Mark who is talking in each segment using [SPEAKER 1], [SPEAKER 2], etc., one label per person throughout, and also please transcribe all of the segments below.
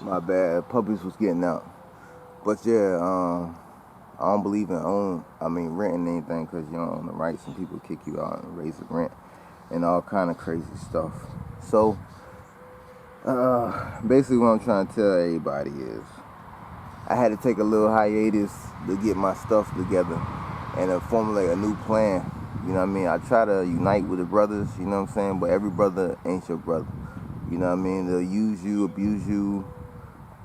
[SPEAKER 1] My bad. Puppies was getting out. But yeah, I don't believe in renting anything because you don't own the rights and people kick you out and raise the rent and all kind of crazy stuff. So, basically what I'm trying to tell everybody is I had to take a little hiatus to get my stuff together and to formulate a new plan. You know what I mean? I try to unite with the brothers, you know what I'm saying? But every brother ain't your brother. You know what I mean? They'll use you, abuse you.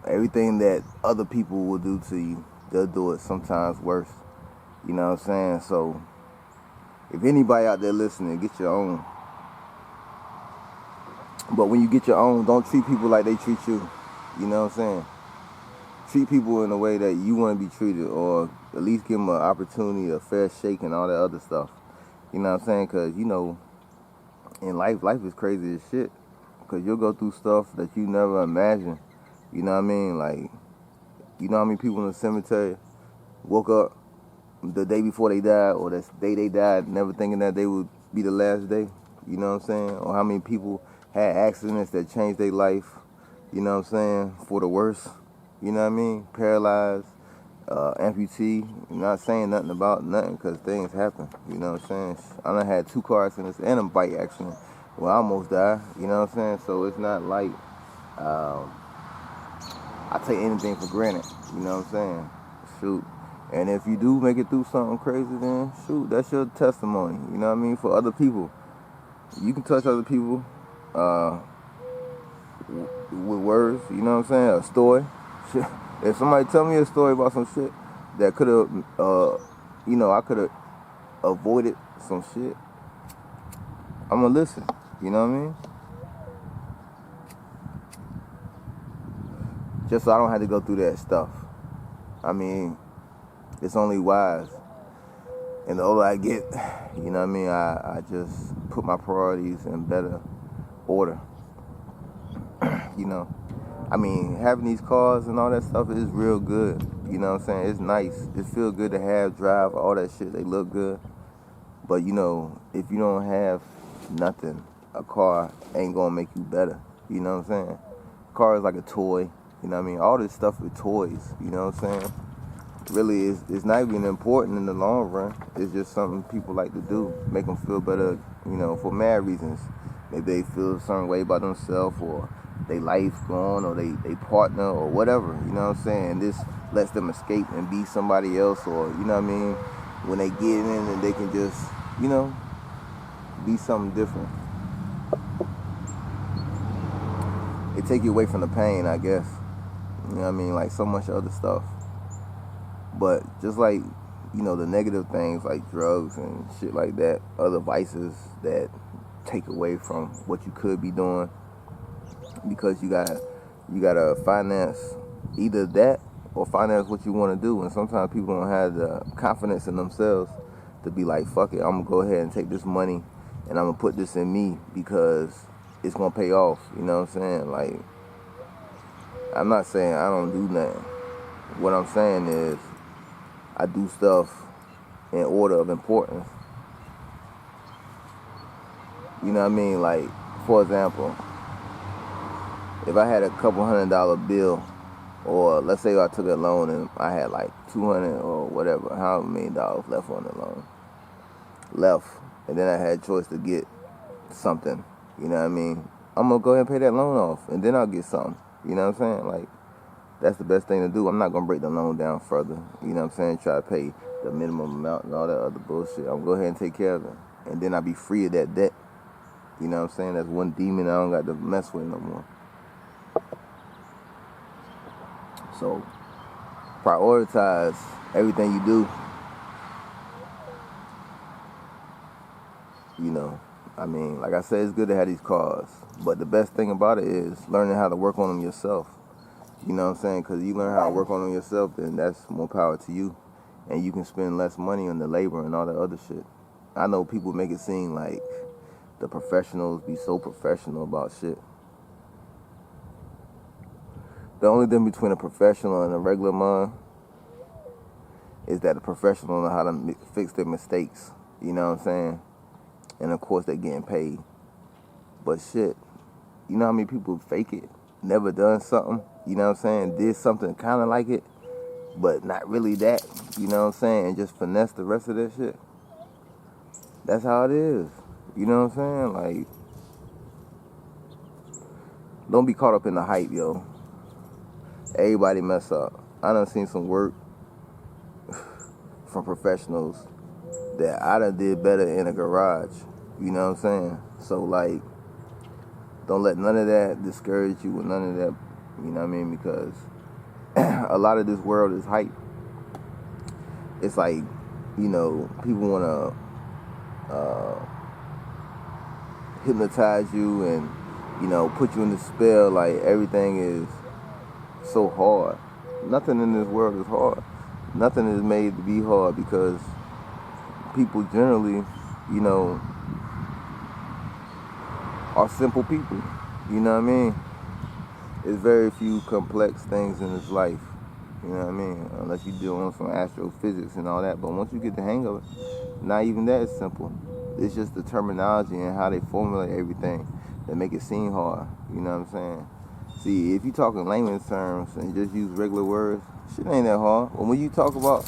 [SPEAKER 1] Everything that other people will do to you, they'll do it sometimes worse. You know what I'm saying? So, if anybody out there listening, get your own. But when you get your own, don't treat people like they treat you. You know what I'm saying? Treat people in a way that you want to be treated, or at least give them an opportunity, a fair shake, and all that other stuff. You know what I'm saying? Because, you know, in life is crazy as shit. Because you'll go through stuff that you never imagined. You know what I mean? Like, you know how many people in the cemetery woke up the day before they died, or the day they died, never thinking that they would be the last day? You know what I'm saying? Or how many people had accidents that changed their life, you know what I'm saying, for the worse? You know what I mean? Paralyzed, amputee. I'm not saying nothing about nothing because things happen. You know what I'm saying? I done had 2 car accidents and a bike accident where I almost died. You know what I'm saying? So it's not like I take anything for granted. You know what I'm saying? Shoot. And if you do make it through something crazy, then shoot, that's your testimony. You know what I mean? For other people. You can touch other people with words. You know what I'm saying? A story. If somebody tell me a story about some shit that could have, I could have avoided some shit, I'm going to listen. You know what I mean? Just so I don't have to go through that stuff. I mean, it's only wise. And the older I get, you know what I mean, I just put my priorities in better order. You know, I mean, having these cars and all that stuff is real good. You know what I'm saying? It's nice. It feels good to have, drive, all that shit. They look good. But, you know, if you don't have nothing, a car ain't going to make you better. You know what I'm saying? A car is like a toy. You know what I mean? All this stuff with toys. You know what I'm saying? Really, it's not even important in the long run. It's just something people like to do. Make them feel better, you know, for mad reasons. Maybe they feel a certain way about themselves, or they life gone, or they partner, or whatever. You know what I'm saying? This lets them escape and be somebody else, or, you know what I mean? When they get in and they can just, you know, be something different. It take you away from the pain, I guess. You know what I mean? Like so much other stuff. But just like, you know, the negative things like drugs and shit like that, other vices that take away from what you could be doing, because you gotta finance either that or finance what you want to do. And sometimes people don't have the confidence in themselves to be like, fuck it, I'm gonna go ahead and take this money and I'm gonna put this in me because it's gonna pay off. You know what I'm saying? Like, I'm not saying I don't do nothing. What I'm saying is I do stuff in order of importance. You know what I mean? Like, for example, if I had a couple $100 bill, or let's say I took a loan and I had like 200 or whatever, how many dollars left on the loan? And then I had a choice to get something, you know what I mean? I'm gonna go ahead and pay that loan off, and then I'll get something. You know what I'm saying? Like, that's the best thing to do. I'm not gonna break the loan down further. You know what I'm saying? Try to pay the minimum amount and all that other bullshit. I'm gonna go ahead and take care of it, and then I'll be free of that debt. You know what I'm saying? That's one demon I don't got to mess with no more. So, prioritize everything you do. You know, I mean, like I said, it's good to have these cars, but the best thing about it is learning how to work on them yourself. You know what I'm saying? Because you learn how to work on them yourself, then that's more power to you. And you can spend less money on the labor and all that other shit. I know people make it seem like the professionals be so professional about shit. The only difference between a professional and a regular man is that the professional know how to fix their mistakes. You know what I'm saying? And of course, they're getting paid. But shit, you know how many people fake it? never done something, you know what I'm saying, did something kind of like it, but not really that, you know what I'm saying, and just finesse the rest of that shit. That's how it is, you know what I'm saying? Like, don't be caught up in the hype, yo. Everybody mess up. I done seen some work from professionals that I done did better in a garage, you know what I'm saying? So, like, don't let none of that discourage you with none of that, you know what I mean? Because a lot of this world is hype. It's like, you know, people want to hypnotize you and, you know, put you in the spell like everything is so hard. Nothing in this world is hard. Nothing is made to be hard because people generally, you know, are simple people. You know what I mean? There's very few complex things in this life. You know what I mean? Unless you're doing some astrophysics and all that. But once you get the hang of it, not even that is simple. It's just the terminology and how they formulate everything that make it seem hard. You know what I'm saying? See, if you talk in layman's terms and just use regular words, shit ain't that hard. But when you talk about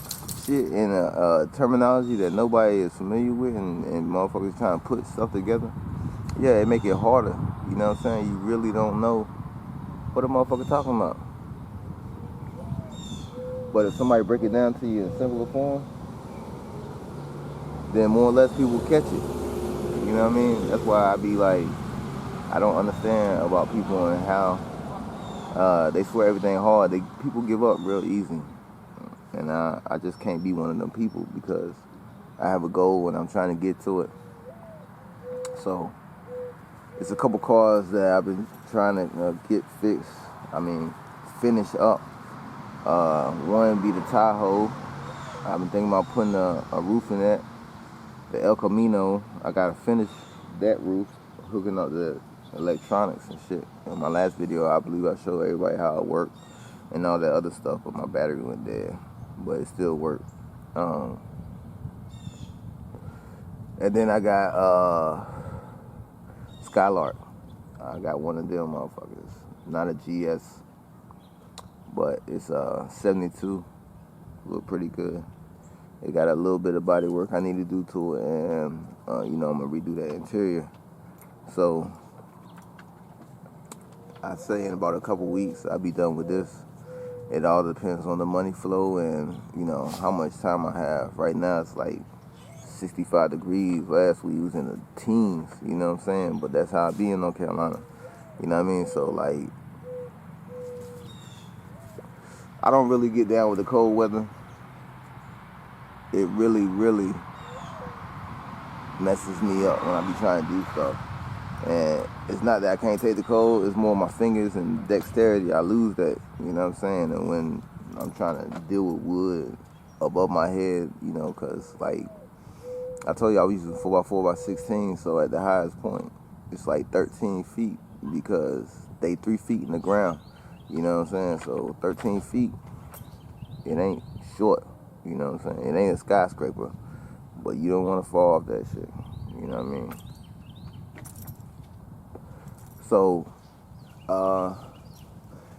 [SPEAKER 1] shit in a terminology that nobody is familiar with and motherfuckers trying to put stuff together, yeah, it make it harder. You know what I'm saying? You really don't know what a motherfucker talking about. But if somebody break it down to you in simpler form, then more or less people catch it. You know what I mean? That's why I be like, I don't understand about people and how they swear everything hard. People give up real easy. And I just can't be one of them people because I have a goal and I'm trying to get to it. So it's a couple cars that I've been trying to get fixed. I mean, finish up. One be the Tahoe. I've been thinking about putting a roof in that. The El Camino, I gotta finish that roof, hooking up the electronics and shit. In my last video, I believe I showed everybody how it worked and all that other stuff, but my battery went dead, but it still worked. And then I got Skylark. I got one of them motherfuckers. Not a GS, but it's 72. Look pretty good. It got a little bit of body work I need to do to it, and you know, I'm gonna redo that interior. So I'd say in about a couple weeks I'll be done with this. It all depends on the money flow and, you know, how much time I have. Right now it's like 65 degrees. Last week we was in the teens, you know what I'm saying? But that's how I be in North Carolina. You know what I mean? So like, I don't really get down with the cold weather. It really, really messes me up when I be trying to do stuff. And it's not that I can't take the cold, it's more my fingers and dexterity. I lose that, you know what I'm saying? And when I'm trying to deal with wood above my head, you know, because like I told you I was using 4x4x16, so at the highest point it's like 13 feet because they 3 feet in the ground, you know what I'm saying? So 13 feet, it ain't short. You know what I'm saying? It ain't a skyscraper, but you don't want to fall off that shit. You know what I mean? So,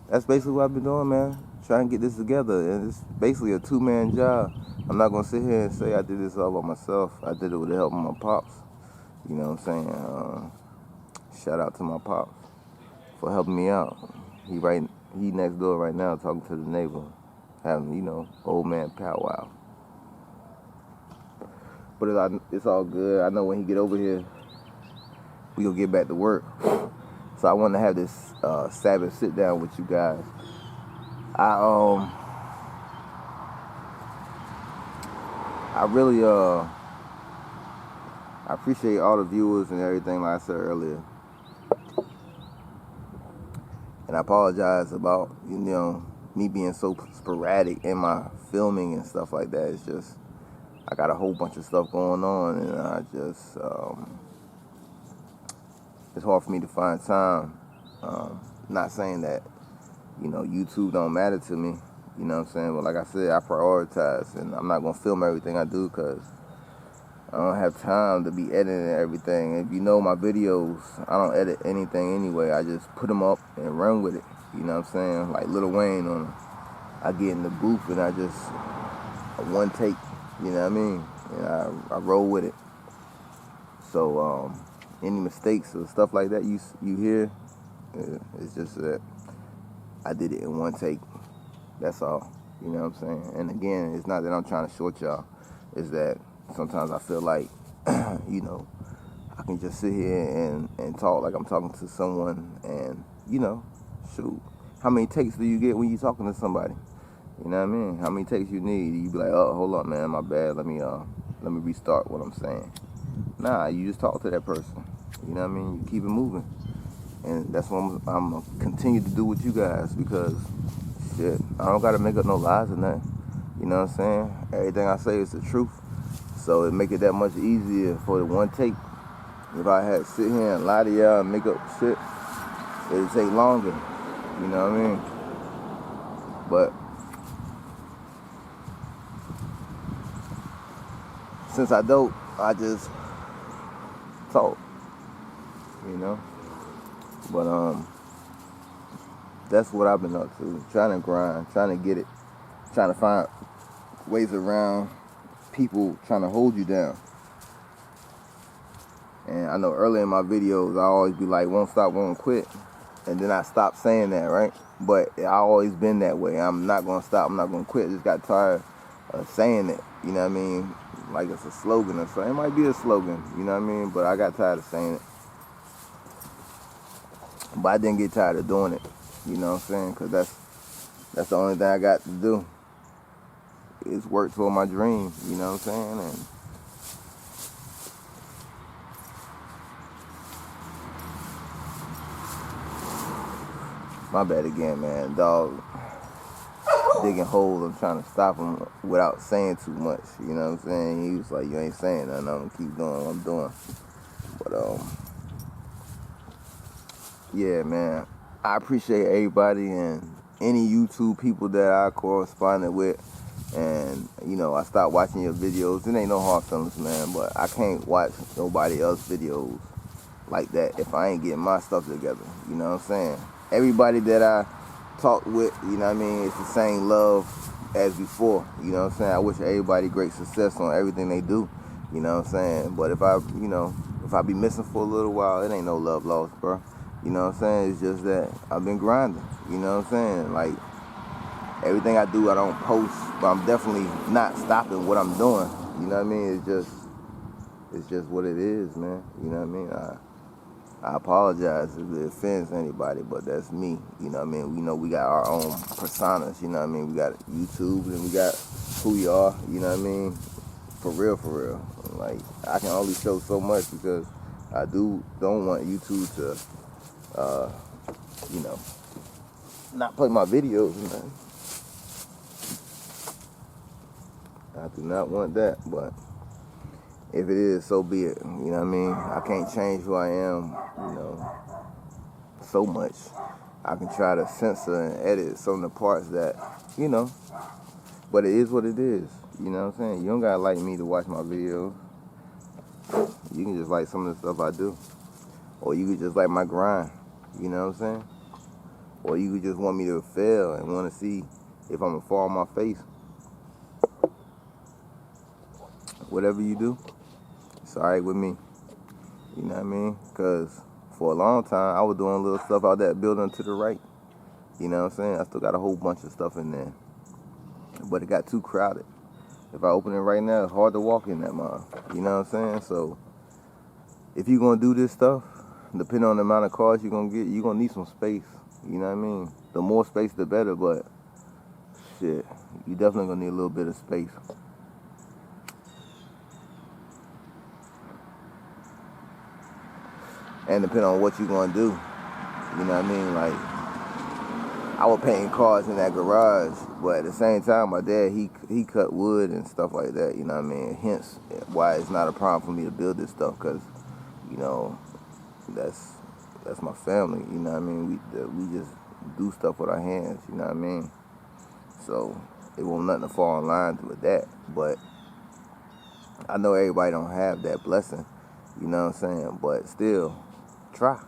[SPEAKER 1] that's basically what I've been doing, man. Trying to get this together. And it's basically a two-man job. I'm not going to sit here and say I did this all by myself. I did it with the help of my pops. You know what I'm saying? Shout out to my pops for helping me out. He next door right now talking to the neighbor. Having, you know, old man powwow. But it's all good. I know when he get over here, we gonna get back to work. So I want to have this Sabbath sit down with you guys. I really I appreciate all the viewers and everything, like I said earlier. And I apologize about, you know, me being so sporadic in my filming and stuff like that. It's just, I got a whole bunch of stuff going on, and I just, it's hard for me to find time. Not saying that, you know, YouTube don't matter to me, you know what I'm saying? But like I said, I prioritize, and I'm not going to film everything I do because I don't have time to be editing everything. If you know my videos, I don't edit anything anyway. I just put them up and run with it. You know what I'm saying? Like Lil Wayne on them. I get in the booth and I just one take. You know what I mean? And I roll with it. So any mistakes or stuff like that you hear, it's just that I did it in one take. That's all. You know what I'm saying? And again, it's not that I'm trying to short y'all. It's that sometimes I feel like, you know, I can just sit here and talk like I'm talking to someone and, you know, shoot. How many takes do you get when you're talking to somebody? You know what I mean? How many takes you need? You be like, oh, hold up, man, my bad. Let me restart what I'm saying. Nah, you just talk to that person. You know what I mean? You keep it moving. And that's what I'm going to continue to do with you guys because, shit, I don't got to make up no lies or nothing. You know what I'm saying? Everything I say is the truth. So it make it that much easier for the one take. If I had to sit here and lie to y'all and make up shit, it'd take longer. You know what I mean? But since I don't, I just talk. You know? But that's what I've been up to. Trying to grind, trying to get it, trying to find ways around people trying to hold you down. And I know earlier in my videos, I always be like, won't stop, won't quit. And then I stopped saying that, right? But I always been that way. I'm not going to stop. I'm not going to quit. Just got tired of saying it. You know what I mean? Like it's a slogan or something. It might be a slogan, you know what I mean? But I got tired of saying it. But I didn't get tired of doing it. You know what I'm saying? Because that's the only thing I got to do. It's work toward my dream. You know what I'm saying? And my bad again, man. Dog digging holes. I'm trying to stop him without saying too much. You know what I'm saying? He was like, you ain't saying nothing. I'm going to keep doing what I'm doing. But, yeah, man. I appreciate everybody and any YouTube people that I corresponded with. And, you know, I stopped watching your videos. It ain't no hard feelings, man. But I can't watch nobody else's videos like that if I ain't getting my stuff together. You know what I'm saying? Everybody that I talked with, you know what I mean, it's the same love as before. You know what I'm saying? I wish everybody great success on everything they do. You know what I'm saying? But if I be missing for a little while, it ain't no love lost, bro. You know what I'm saying? It's just that I've been grinding. You know what I'm saying? Like, everything I do, I don't post, but I'm definitely not stopping what I'm doing. You know what I mean? It's just what it is, man. You know what I mean? I apologize if it offends anybody, but that's me. You know what I mean? We know we got our own personas. You know what I mean? We got YouTube and we got who we are. You know what I mean? For real, for real. Like, I can only show so much because I don't want YouTube to, you know, not play my videos, man. I do not want that, but if it is, so be it. You know what I mean? I can't change who I am, you know, so much. I can try to censor and edit some of the parts that, you know, but it is what it is. You know what I'm saying? You don't gotta like me to watch my videos. You can just like some of the stuff I do. Or you could just like my grind. You know what I'm saying? Or you could just want me to fail and want to see if I'm gonna fall on my face. Whatever you do, it's alright with me. You know what I mean? Because for a long time, I was doing little stuff out that building to the right. You know what I'm saying? I still got a whole bunch of stuff in there. But it got too crowded. If I open it right now, it's hard to walk in that mall. You know what I'm saying? So, if you're going to do this stuff, depending on the amount of cars you're going to get, you're going to need some space. You know what I mean? The more space, the better. But, shit, you definitely going to need a little bit of space. And depending on what you're going to do, you know what I mean? Like, I was painting cars in that garage, but at the same time, my dad, he cut wood and stuff like that, you know what I mean? Hence why it's not a problem for me to build this stuff, because, you know, that's my family, you know what I mean? We just do stuff with our hands, you know what I mean? So, it won't nothing to fall in line with that, but I know everybody don't have that blessing, you know what I'm saying? But still, try.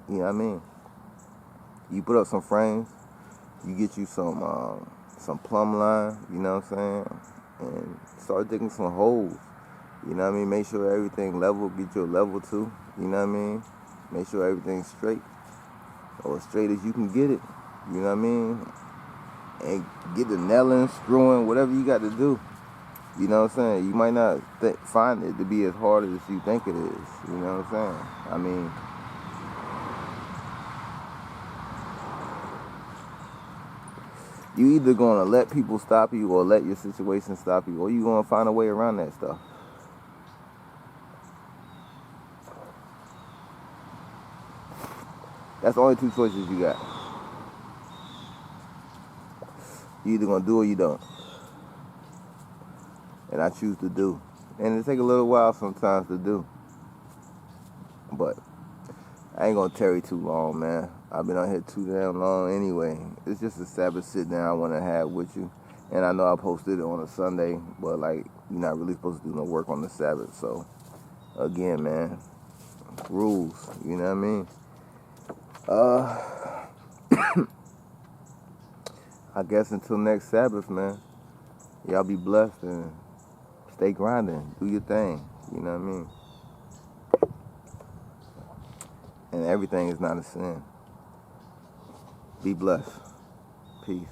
[SPEAKER 1] You know what I mean? You put up some frames, you get you some plumb line, you know what I'm saying? And start digging some holes. You know what I mean? Make sure everything level, get your level 2, you know what I mean? Make sure everything's straight, or as straight as you can get it, you know what I mean? And get the nailing, screwing, whatever you got to do. You know what I'm saying? You might not find it to be as hard as you think it is. You know what I'm saying? I mean, you either gonna let people stop you or let your situation stop you, or you gonna find a way around that stuff. That's the only two choices you got. You either gonna do or you don't. And I choose to do. And it take a little while sometimes to do. But I ain't gonna tarry too long, man. I've been on here too damn long anyway. It's just a Sabbath sit down I wanna have with you. And I know I posted it on a Sunday, but like, you're not really supposed to do no work on the Sabbath. So again, man, rules, you know what I mean? I guess until next Sabbath, man, y'all be blessed and stay grinding. Do your thing, you know what I mean? And everything is not a sin. Be blessed. Peace.